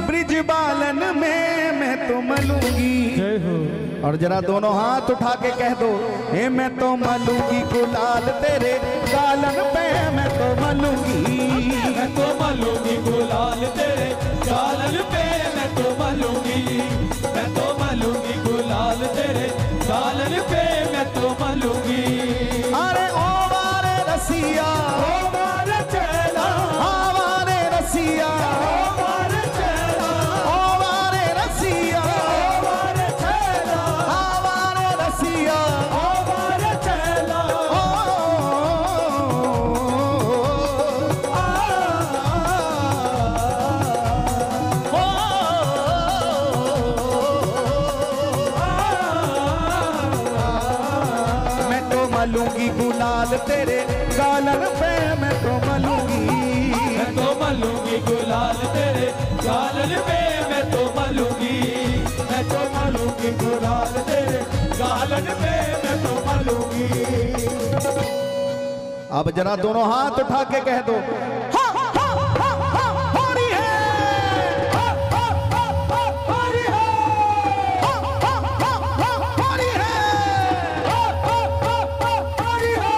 ब्रिज बालन में मैं तो मलूंगी। जय हो। और जरा दोनों हाथ उठा के कह दो हे मैं तो मलूंगी गुलाल तेरे गालन पे मैं तो मलूंगी। मैं तो मलूंगी गुलाल तेरे गालन पे मैं तो मलूंगी। मैं तो मलूंगी गुलाल तेरे गालन पे मैं तो मलूंगी। अरे ओ मारे रसिया ओ मारे चेला आवारे रसिया ओ मारे चेला ओ मारे रसिया मारे चेला आवारे रसिया ओ मारे चेला मैं तो मलूंगी गुलाल तेरे गालन पे मैं तो मलूंगी। मैं तो मलूंगी गुलाल तेरे गालन पे मैं तो मलूंगी। मैं तो मलूंगी गुलाल तेरे गालन पे मैं तो मलूंगी। अब जरा दोनों हाथ उठा के कह दो हा, हा, हा, हा, हा, होरी है। हा, हा, हा, हा, होरी है। हा, हा, हा, हा, होरी है। हा, हा, हा, हा, होरी है।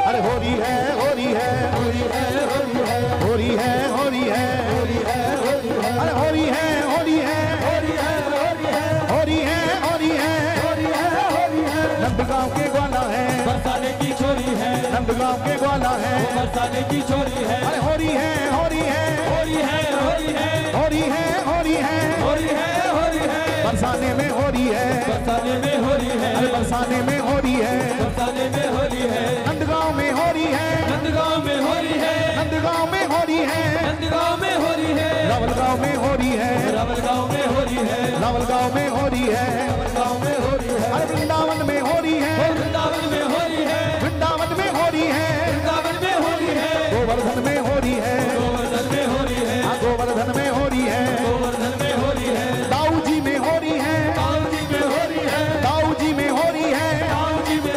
अरे होरी है होरी है होरी है होरी है होरी है होरी है होरी है होरी है। अरे होरी है होरी है होरी है होरी है होरी है होरी है होरी है होरी है। नंदगांव के ग्वाला है बरसाने की छोरी है। नंदगांव के ग्वाला है बरसाने की छोरी है। अरे होरी है होरी है होरी है होरी है होरी है होरी है होरी है होरी है। बरसाने में होरी है बरसाने में होरी है। अरे बरसाने में होरी है बरसाने में होरी है। नंदगांव में होरी है नंदगांव में होरी है। नंदगांव में होरी है नंदगांव में होरी है। रावलगांव में होरी है रावलगांव में होरी है। रावलगांव में होरी है गाँव में होरी है। अरे वृंदावन में होरी है वृंदावन में होरी है। वृंदावन में होरी है वृंदावन में होरी है। गोवर्धन में होरी है गोवर्धन में होरी है। हाँ, गोवर्धन में होरी है गोवर्धन में होरी है। दाऊ जी में होरी है काऊ जी में होरी है। दाऊ जी में होरी है काऊ जी में